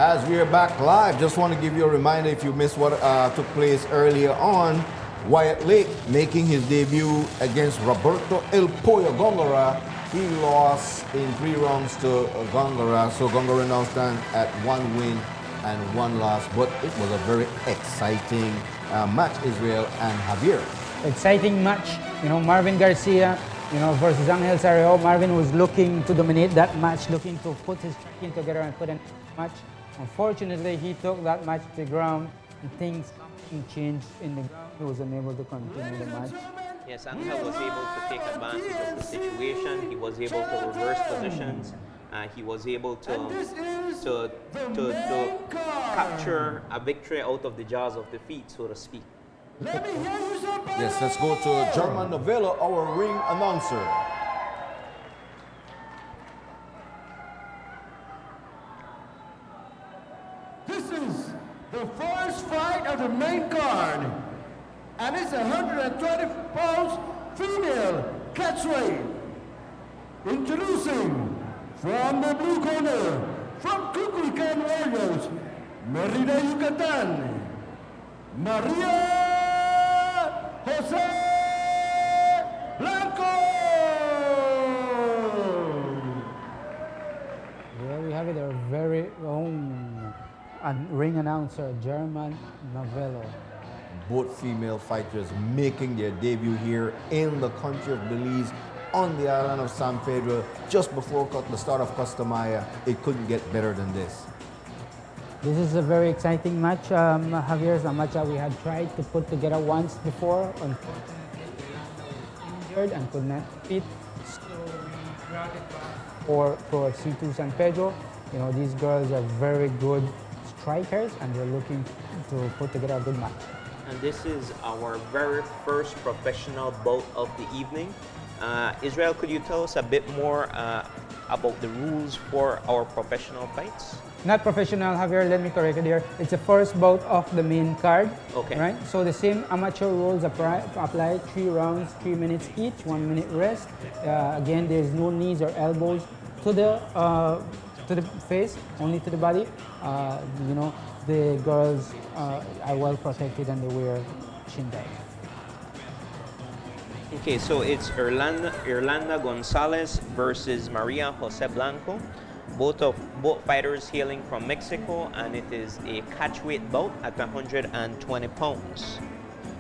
As we are back live, just want to give you a reminder if you missed what took place earlier on. Wyatt Lake making his debut against Roberto El Pollo Gongora. He lost in 3 rounds to Gongora, so Gongora now stands at 1 win and 1 loss. But it was a very exciting match, Israel and Javier. Exciting match, Marvin Garcia, versus Angel Sarrio. Marvin was looking to dominate that match, looking to put his tracking together and put in a match. Unfortunately, he took that match to the ground and things changed in the ground. He was unable to continue the match. Yes, Angel was able to take advantage of the situation. He was able to reverse positions. He was able to capture a victory out of the jaws of defeat, so to speak. Yes, let's go to German Novello, our ring announcer. This is the first fight of the main card, and it's 120 pounds female catchweight. Introducing from the blue corner, from Kukulkan Warriors, Merida, Yucatan, Maria Jose Blanco. There we have it, our very own ring announcer, German Novello. Both female fighters making their debut here in the country of Belize on the island of San Pedro just before the start of Customaya. It couldn't get better than this. This is a very exciting match, Javier. It's a match that we had tried to put together once before. Unfortunately, injured and could not fit. So we brought it back for PROFC to San Pedro. These girls are very good strikers and they're looking to put together a good match. And this is our very first professional bout of the evening. Israel, could you tell us a bit more about the rules for our professional fights? Not professional, Javier, let me correct it here. It's the first bout of the main card. Okay. Right? So the same amateur rules apply. 3 rounds, 3 minutes each, 1 minute rest. Again, there's no knees or elbows to the face, only to the body. The girls are well protected and they wear shin guards. Okay, so it's Irlanda Gonzales versus Maria Jose Blanco. Both fighters hailing from Mexico, and it is a catchweight bout at 120 pounds.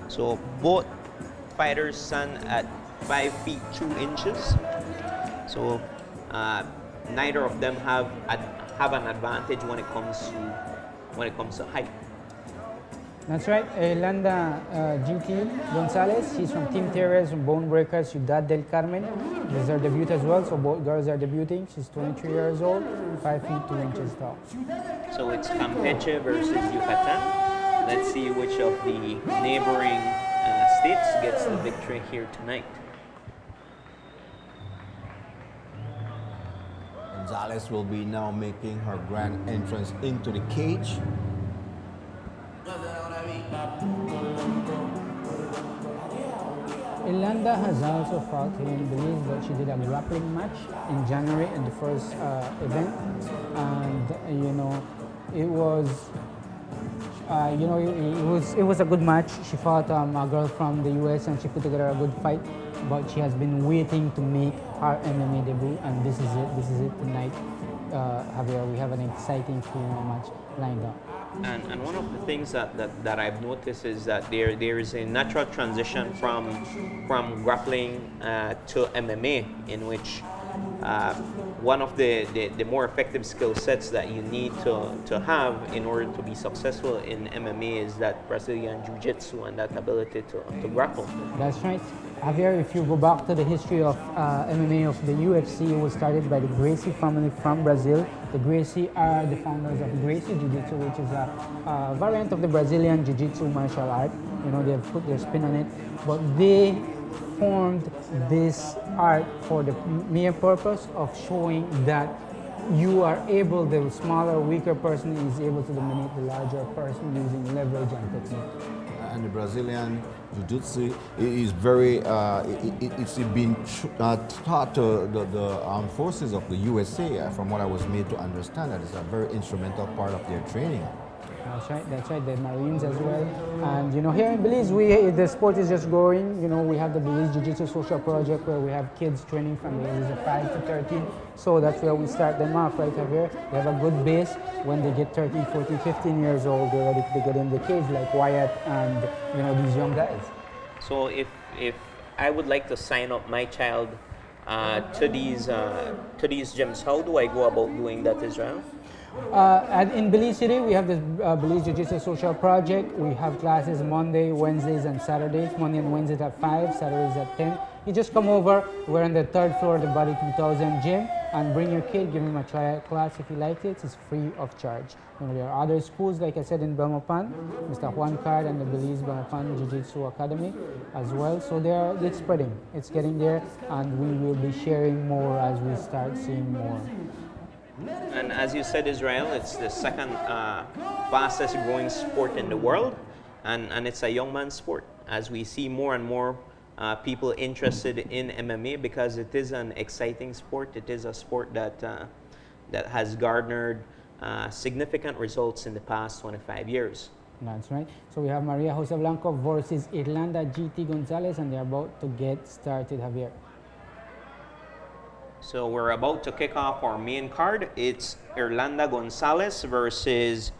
So both fighters stand at 5 feet 2 inches. So neither of them have an advantage when it comes to height. That's right, Irlanda GT Gonzales, she's from Team Terriers from Bonebreakers Cuidad Del Carmen. This is her debut as well, so both girls are debuting. She's 23 years old, 5 feet 2 inches tall. So it's Campeche versus Yucatan. Let's see which of the neighboring states gets the victory here tonight. Gonzales will be now making her grand entrance into the cage. Irlanda has also fought here in Belize, but she did a grappling match in January in the first event, and it was a good match. She fought a girl from the US and she put together a good fight, but she has been waiting to make her MMA debut, and this is it tonight. Javier, we have an exciting female match lined up. And one of the things that I've noticed is that there is a natural transition from grappling to MMA, in which one of the more effective skill sets that you need to have in order to be successful in MMA is that Brazilian Jiu-Jitsu and that ability to grapple. That's right. Javier, if you go back to the history of MMA of the UFC, it was started by the Gracie family from Brazil. The Gracie are the founders of Gracie Jiu-Jitsu, which is a variant of the Brazilian Jiu-Jitsu martial art. They have put their spin on it, but they formed this art for the mere purpose of showing that you are able, the smaller, weaker person is able to dominate the larger person using leverage and technique. And the Brazilian Jiu-Jitsu is very, it's been taught to the armed forces of the USA, from what I was made to understand, that it's a very instrumental part of their training. That's right, the Marines as well. And you know, here in Belize, the sport is just growing. You know, we have the Belize Jiu-Jitsu Social Project where we have kids training from the ages of 5 to 13. So that's where we start them off right here. They have a good base. When they get 13, 14, 15 years old, they're ready to get in the cage like Wyatt and, you know, these young guys. So if I would like to sign up my child to these gyms, how do I go about doing that, Israel? And in Belize City, we have the Belize Jiu-Jitsu Social Project. We have classes Monday, Wednesdays, and Saturdays. Monday and Wednesdays at 5, Saturdays at 10. You just come over. We're on the 3rd floor of the Body 2000 gym, and bring your kid, give him a tryout class if he likes it. It's free of charge. You know, there are other schools, like I said, in Belmopan, Mr. Juan Card and the Belize Belmopan Jiu-Jitsu Academy as well. So it's spreading. It's getting there, and we will be sharing more as we start seeing more. And as you said, Israel, it's the second fastest growing sport in the world, and it's a young man's sport. As we see more and more people interested in MMA, because it is an exciting sport. It is a sport that has garnered significant results in the past 25 years. That's right. So we have Maria Jose Blanco versus Irlanda GT Gonzales, and they're about to get started, Javier. So we're about to kick off our main card. It's Irlanda Gonzales versus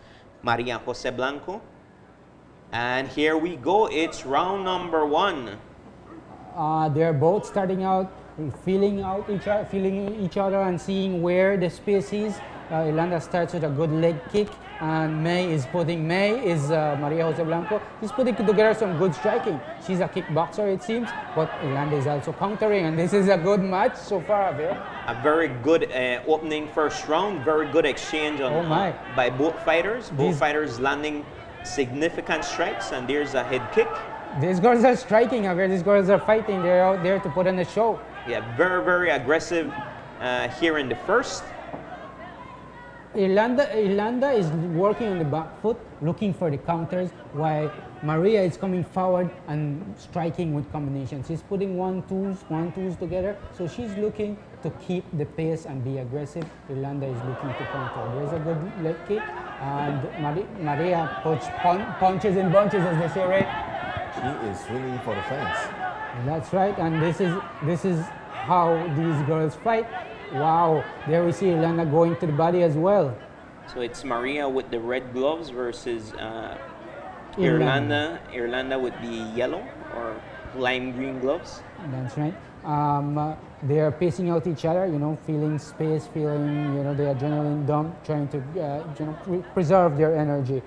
Maria Jose Blanco. And here we go. It's round number 1. They're both starting out, feeling each other and seeing where the space is. Irlanda starts with a good leg kick, and Maria Jose Blanco. She's putting together some good striking. She's a kickboxer, it seems, but Irlanda is also countering, and this is a good match so far, Javier. A very good opening first round. Very good exchange by both fighters. Both fighters landing significant strikes, and there's a head kick. These girls are striking, Javier. These girls are fighting. They're out there to put on a show. Yeah, very, very aggressive here in the first. Irlanda is working on the back foot, looking for the counters, while Maria is coming forward and striking with combinations. She's putting one-twos together, so she's looking to keep the pace and be aggressive. Irlanda is looking to counter. There's a good leg kick, and Maria punches in bunches, as they say, right? She is swinging for the fence. That's right, and this is how these girls fight. Wow, there we see Irlanda going to the body as well. So it's Maria with the red gloves versus Irlanda with the yellow or lime green gloves. That's right. They are pacing out each other, you know, feeling space, feeling, you know, the adrenaline dump, trying to preserve their energy.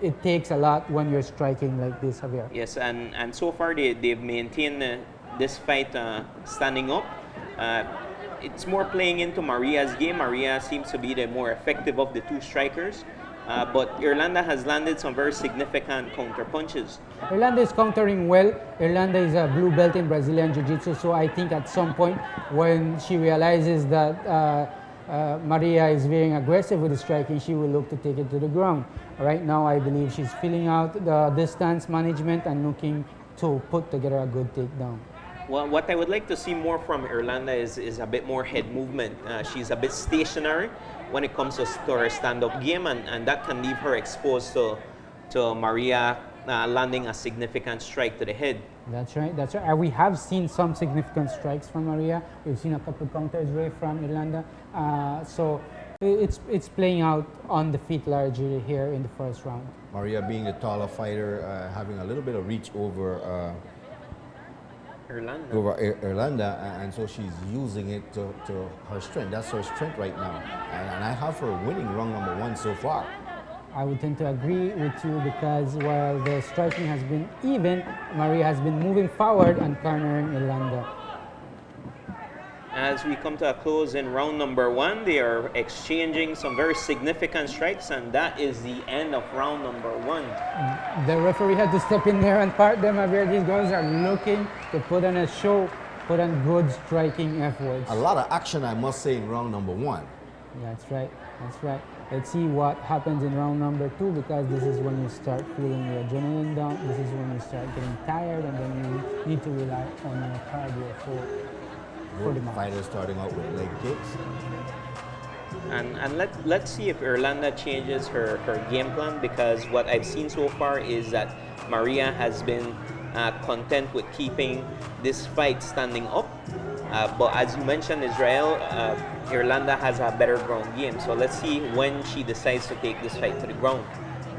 It takes a lot when you're striking like this, Javier. Yes, and so far they've maintained this fight standing up. It's more playing into Maria's game. Maria seems to be the more effective of the two strikers, but Irlanda has landed some very significant counter punches. Irlanda is countering well. Irlanda is a blue belt in Brazilian Jiu-Jitsu, so I think at some point when she realizes that Maria is very aggressive with the striking, she will look to take it to the ground. Right now, I believe she's filling out the distance management and looking to put together a good takedown. Well, what I would like to see more from Irlanda is a bit more head movement. She's a bit stationary when it comes to her stand-up game, and that can leave her exposed to Maria landing a significant strike to the head. That's right. We have seen some significant strikes from Maria. We've seen a couple counters from Irlanda. So it's playing out on the feet largely here in the first round. Maria being the taller fighter, having a little bit of reach over Irlanda, and so she's using it to her strength. That's her strength right now, and I have her winning round number 1 so far. I would tend to agree with you because while the striking has been even, Maria has been moving forward and cornering Irlanda. As we come to a close in round number 1, they are exchanging some very significant strikes, and that is the end of round number 1. The referee had to step in there and part them. These guys are looking to put on a show, put on good striking efforts. A lot of action, I must say, in round number 1. That's right. That's right. Let's see what happens in round number 2, because this is when you start feeling your adrenaline down. This is when you start getting tired, and then you need to rely on your cardio for the match. Fighters starting out with leg kicks. And let's see if Irlanda changes her game plan, because what I've seen so far is that Maria has been content with keeping this fight standing up. But as you mentioned, Israel, Irlanda has a better ground game. So let's see when she decides to take this fight to the ground.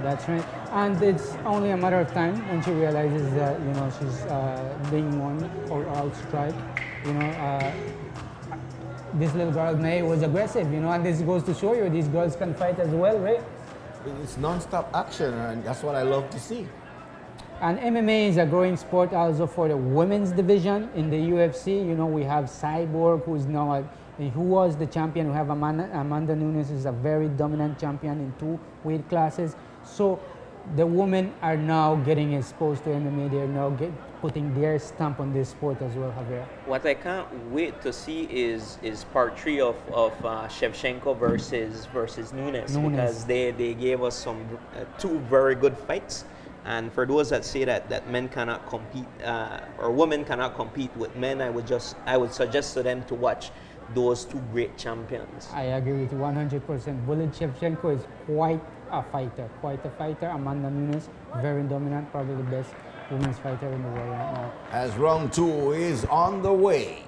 That's right. And it's only a matter of time when she realizes that, you know, she's being won or outstrike. You know, this little girl, May, was aggressive, you know, and this goes to show you these girls can fight as well, right? It's non-stop action, and that's what I love to see. And MMA is a growing sport also for the women's division in the UFC. You know, we have Cyborg, who was the champion. We have Amanda Nunes, is a very dominant champion in 2 weight classes. So the women are now getting exposed to MMA. They're now putting their stamp on this sport as well, Javier. What I can't wait to see is part 3 of Shevchenko versus Nunes, because they gave us some 2 very good fights. And for those that say that men cannot compete or women cannot compete with men, I would suggest to them to watch those 2 great champions. I agree with you 100%. Bullet Shevchenko is quite a fighter. Amanda Nunes, very dominant, probably the best women's fighter in the world right now. As round 2 is on the way.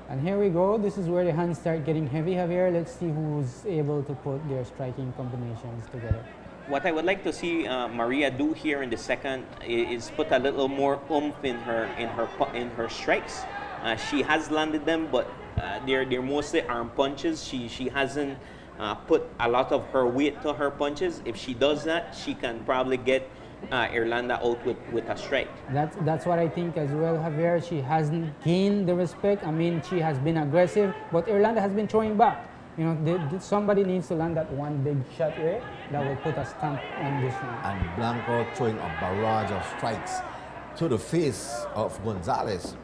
And here we go. This is where the hands start getting heavy, Javier. Let's see who's able to put their striking combinations together. What I would like to see Maria do here in the second is put a little more oomph in her strikes. She has landed them, but they're mostly arm punches. She hasn't put a lot of her weight to her punches. If she does that, she can probably get Irlanda out with a strike. That's what I think as well, Javier. She hasn't gained the respect. I mean, she has been aggressive, but Irlanda has been throwing back. You know, somebody needs to land that one big shot there that will put a stamp on this one. And Blanco throwing a barrage of strikes to the face of Gonzales.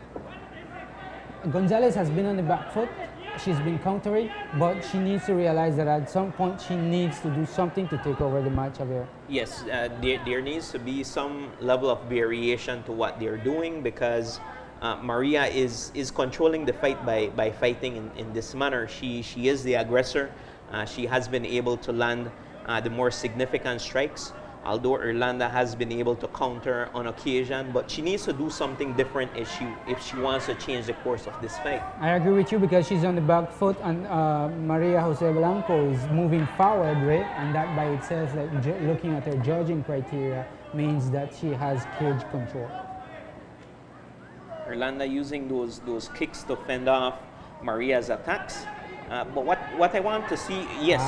Gonzales has been on the back foot. She's been countering, but she needs to realize that at some point she needs to do something to take over the match, Javier. Yes, there needs to be some level of variation to what they're doing, because Maria is controlling the fight by fighting in this manner. She is the aggressor. She has been able to land the more significant strikes, although Irlanda has been able to counter on occasion, but she needs to do something different if she wants to change the course of this fight. I agree with you, because she's on the back foot, and Maria Jose Blanco is moving forward, right? And that by itself, like looking at her judging criteria, means that she has cage control. Irlanda using those kicks to fend off Maria's attacks. But what I want to see, yes,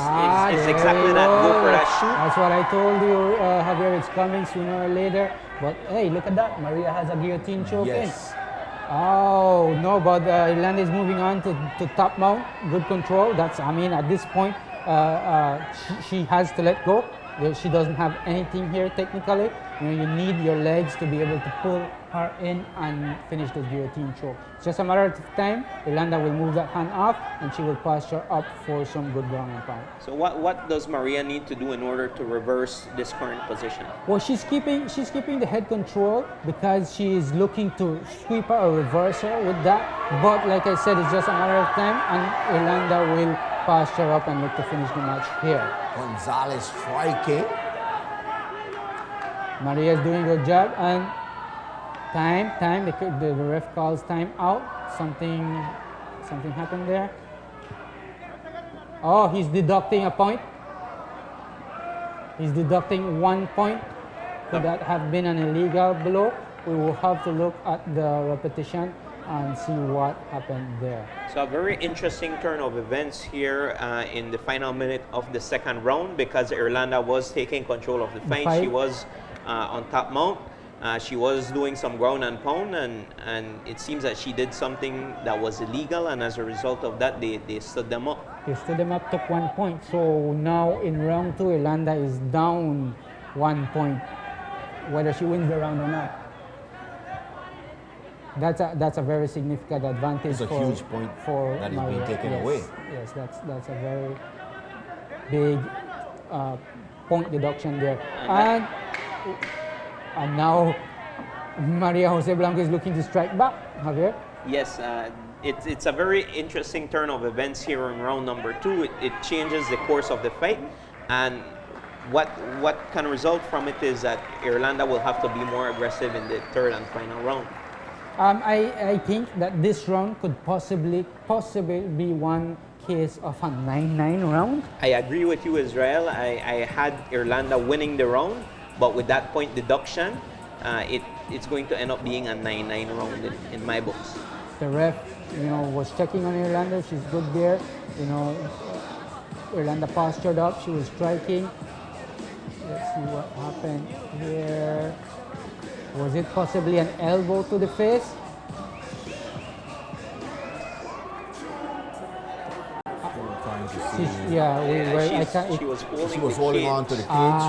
is exactly that. Go for that shoot. That's what I told you, Javier. It's coming sooner or later. But hey, look at that. Maria has a guillotine choke in. Oh, no, but Irlanda is moving on to top mount. Good control. I mean, at this point, she has to let go. She doesn't have anything here technically. You know, you need your legs to be able to pull her in and finish the guillotine choke. It's just a matter of time. Irlanda will move that hand off, and she will posture up for some good ground and pound. So what does Maria need to do in order to reverse this current position? Well, she's keeping the head control, because she is looking to sweep her or reverse her with that. But like I said, it's just a matter of time, and Irlanda will posture up and look to finish the match here. Gonzales striking. Maria's doing her job, and time. The ref calls time out. Something happened there. Oh, he's deducting a point. He's deducting 1 point. Could that have been an illegal blow? We will have to look at the repetition and see what happened there. So a very interesting turn of events here in the final minute of the second round, because Irlanda was taking control of the fight. She was on top mount. She was doing some ground and pound, and it seems that she did something that was illegal, and as a result of that, they stood them up. They stood them up, took 1 point. So now in round 2, Irlanda is down 1 point, whether she wins the round or not. That's a very significant advantage. It's a huge point for that is Maria. being taken Yes, away. Yes, that's a very big point deduction there. And now Maria Jose Blanco is looking to strike back. Javier? Yes, it's a very interesting turn of events here in round number 2. It changes the course of the fight, and what can result from it is that Irlanda will have to be more aggressive in the third and final round. I think that this round could possibly be one case of a 9-9 round. I agree with you, Israel. I had Irlanda winning the round, but with that point deduction, it's going to end up being a 9-9 round in my books. The ref, was checking on Irlanda. She's good there. Irlanda postured up. She was striking. Let's see what happened here. Was it possibly an elbow to the face? She was holding on to the cage.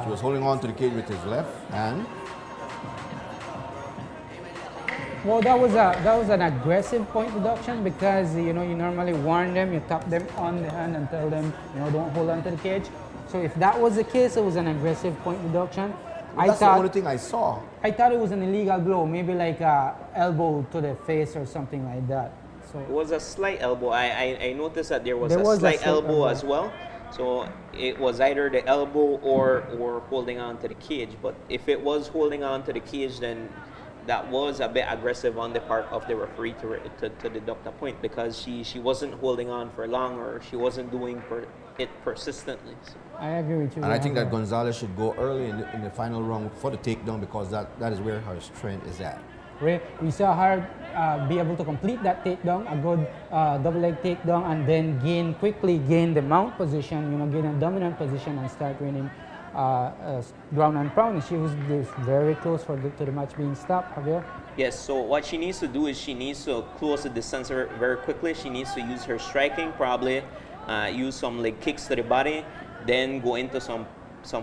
She was holding on to the cage with his left hand. Well, that was an aggressive point deduction because you normally warn them, you tap them on the hand and tell them don't hold on to the cage. So if that was the case, it was an aggressive point deduction. That's the only thing I saw. I thought it was an illegal blow, maybe like a elbow to the face or something like that. So it was a slight elbow. I noticed that there was a slight elbow as well. So it was either the elbow or holding on to the cage. But if it was holding on to the cage, then that was a bit aggressive on the part of the referee to deduct a point because she wasn't holding on for long or she wasn't doing it persistently. So. I agree with you. And I think that Gonzales should go early in the final round for the takedown because that is where her strength is at. We saw her be able to complete that takedown, a good double leg takedown, and then quickly gain the mount position, gain a dominant position and start winning ground and pound. She was very close to the match being stopped, Javier. Yes, so what she needs to do is she needs to close the distance very quickly. She needs to use her striking, probably use some leg kicks to the body, then go into some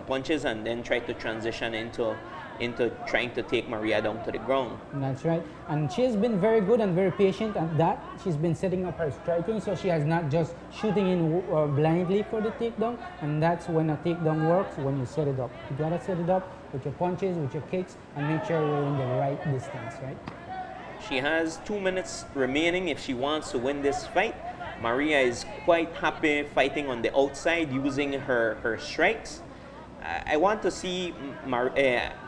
punches and then try to transition into trying to take Maria down to the ground. That's right. And she has been very good and very patient at that. She's been setting up her striking, so she has not just shooting in blindly for the takedown. And that's when a takedown works, when you set it up. You gotta set it up with your punches, with your kicks, and make sure you're in the right distance, right? She has 2 minutes remaining if she wants to win this fight. Maria is quite happy fighting on the outside using her strikes. I want to see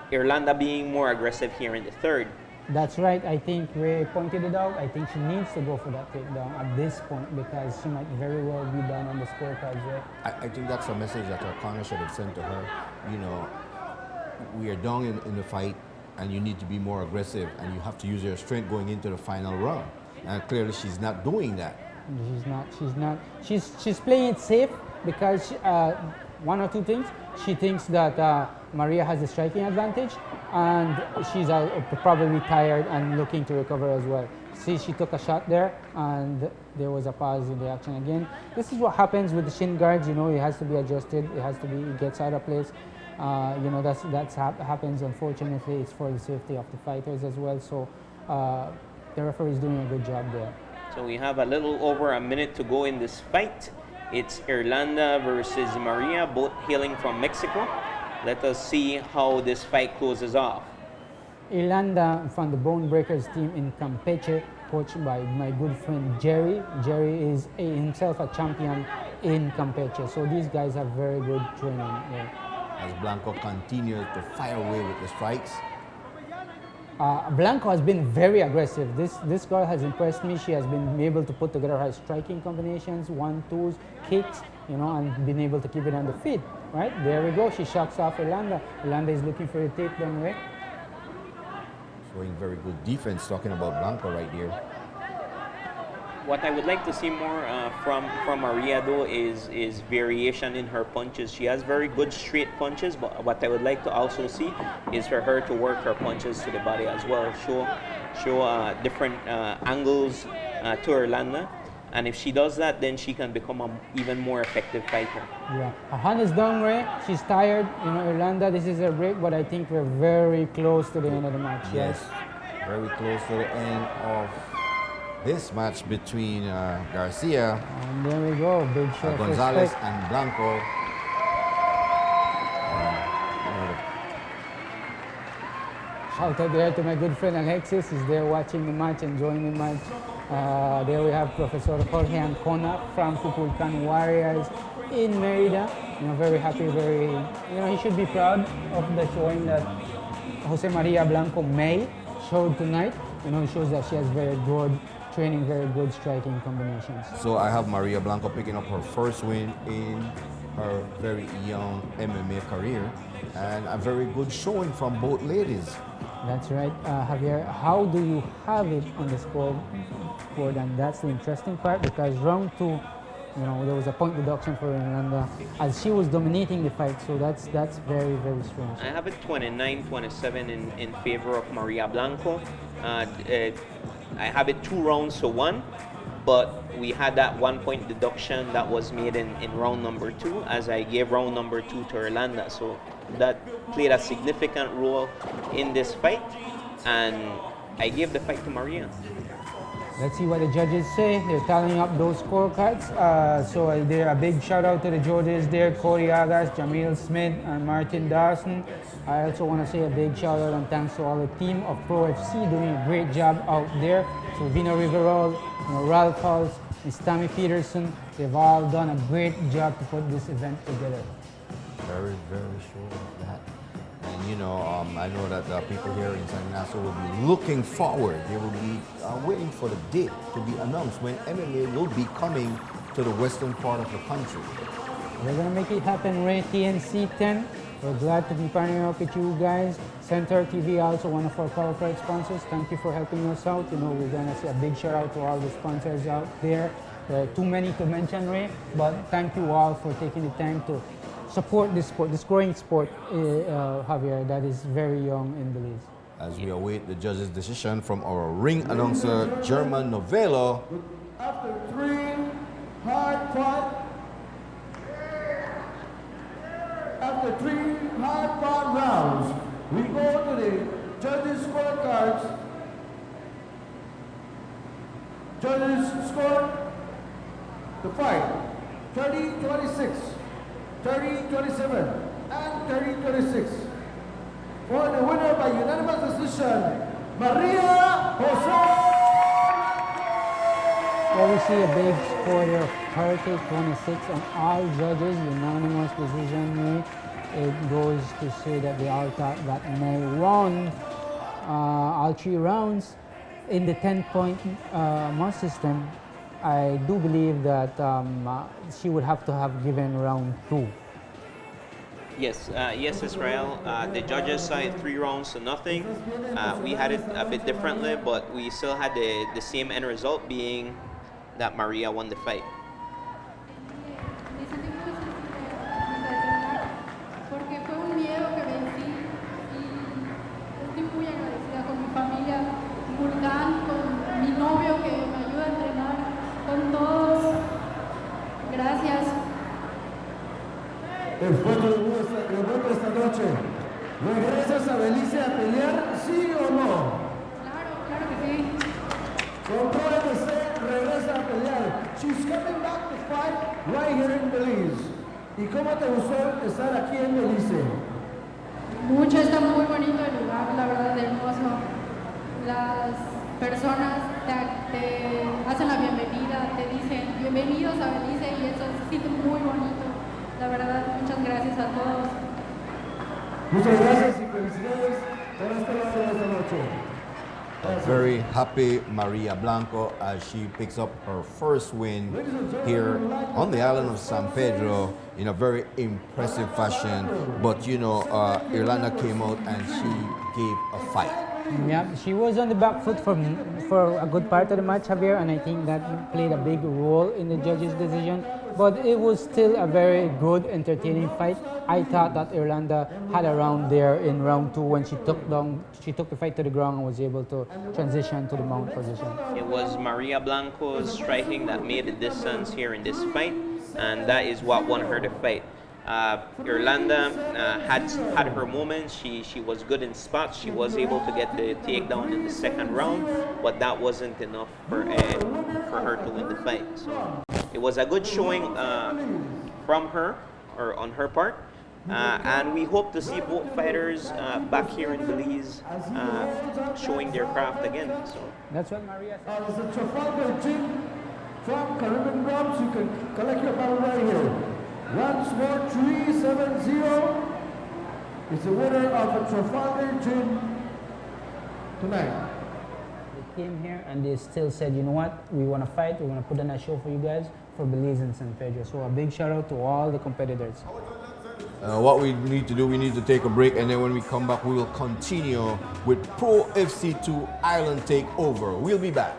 Irlanda being more aggressive here in the third. That's right. I think Ray pointed it out. I think she needs to go for that takedown at this point because she might very well be down on the scorecards. Right? I think that's a message that her corner should have sent to her. We are down in the fight and you need to be more aggressive and you have to use your strength going into the final round. And clearly she's not doing that. She's not. She's playing it safe because one or two things. She thinks that Maria has the striking advantage, and she's probably tired and looking to recover as well. See, she took a shot there, and there was a pause in the action again. This is what happens with the shin guards. It has to be adjusted. It gets out of place. That's happens. Unfortunately, it's for the safety of the fighters as well. So the referee is doing a good job there. So we have a little over a minute to go in this fight. It's Irlanda versus Maria, both hailing from Mexico. Let us see how this fight closes off. Irlanda from the Bonebreakers team in Campeche, coached by my good friend Jerry. Jerry is himself a champion in Campeche, so these guys have very good training. Yeah. As Blanco continues to fire away with the strikes. Blanco has been very aggressive. This girl has impressed me. She has been able to put together her striking combinations, 1-2s, kicks, and been able to keep it on the feet. Right, there we go. She shocks off Irlanda. Irlanda is looking for a takedown, right? Showing very good defense, talking about Blanco right here. What I would like to see more from Maria though is variation in her punches. She has very good straight punches, but what I would like to also see is for her to work her punches to the body as well. Show different angles to Irlanda. And if she does that, then she can become an even more effective fighter. Yeah, her hand is down, Ray. She's tired. Irlanda, this is a break, but I think we're very close to the end of the match. Yes, Very close to the end of this match between Garcia, And there we go, big show of Gonzales, respect. and Blanco. Shout out there to my good friend Alexis. He's there watching the match, enjoying the match. There we have Professor Jorge Ancona from Kukulkan Warriors in Merida. Very happy, he should be proud of the showing that Jose Maria Blanco May showed tonight. It shows that she has very good training, very good striking combinations. So I have Maria Blanco picking up her first win in her very young MMA career, and a very good showing from both ladies. That's right, Javier. How do you have it on the scoreboard? And that's the interesting part, because round 2, there was a point deduction for Irlanda as she was dominating the fight. So that's very, very strange. I have it 29-27 in favor of Maria Blanco. I have it 2 rounds to 1, but we had that 1 point deduction that was made in round number 2, as I gave round number 2 to Irlanda. So that played a significant role in this fight, and I gave the fight to Maria. Let's see what the judges say. They're tallying up those scorecards. So there, a big shout out to the judges there, Cody Agas, Jamil Smith, and Martin Dawson. I also want to say a big shout out and thanks to all the team of PROFC doing a great job out there. So Vino Riverol, Ralph Halls, Miss Tammy Peterson, they've all done a great job to put this event together. Very, very sure of that. And I know that people here in San Ignacio will be looking forward. They will be waiting for the date to be announced when MMA will be coming to the western part of the country. We're going to make it happen, Ray TNC 10. We're glad to be partnering up with you guys. Center TV, also one of our corporate sponsors. Thank you for helping us out. We're going to say a big shout out to all the sponsors out there. There are too many to mention, Ray, but thank you all for taking the time to support this sport, this growing sport, Javier, that is very young in Belize. As we await the judge's decision from our ring announcer, German Novello. After 3 hard-fought rounds, we go to the judges' scorecards. Judges scored the fight 30-26, 30-27, and 30-26. For the winner by unanimous decision, Maria Jose. Well, we see a big score here of 30-26 on all judges, unanimous decision. It goes to say that they all thought that May won all 3 rounds. In the 10-point must system, I do believe that she would have to have given round 2. Yes, Israel. The judges saw it 3 rounds to nothing. We had it a bit differently, but we still had the same end result, being that Maria won the fight. Porque fue un miedo que vencí y estoy muy agradecida con mi familia, Kukulkan, con mi novio que me ayuda a entrenar, con todos. Gracias. Después de esta noche, ¿regresas a Belize a pelear, sí o no? Claro que sí. Con PROFC regresa a pelear. She's coming back to fight right here in Belize. ¿Y cómo te gustó estar aquí en Belize? Mucho, está muy bonito el lugar, la verdad, hermoso. Las personas te hacen la bienvenida, te dicen bienvenidos a Belize y eso se siente muy bonito. La verdad, muchas gracias a todos. Muchas gracias y felicidades por este lado de esta noche. A very happy Maria Blanco as she picks up her first win here on the island of San Pedro in a very impressive fashion. But Irlanda came out and she gave a fight. Yeah, she was on the back foot for a good part of the match, Javier, and I think that played a big role in the judges' decision. But it was still a very good, entertaining fight. I thought that Irlanda had a round there in round 2 when she took the fight to the ground and was able to transition to the mount position. It was Maria Blanco's striking that made the distance here in this fight, and that is what won her the fight. Irlanda had her moments. She was good in spots. She was able to get the takedown in the second round, but that wasn't enough for her to win the fight. So it was a good showing from her, or on her part. And we hope to see both fighters back here in Belize showing their craft again. So That's what Maria said. As a Trafalgar Gin from Caribbean Drums, you can collect your bottle right here. Once more, 370 is the winner of a Trafalgar Gin tonight. They came here and they still said, you know what, we want to fight, we want to put on a show for you guys for Belize and San Pedro. So a big shout out to all the competitors. What we need to do, we need to take a break, and then when we come back, we will continue with PROFC 2 Island Takeover. We'll be back.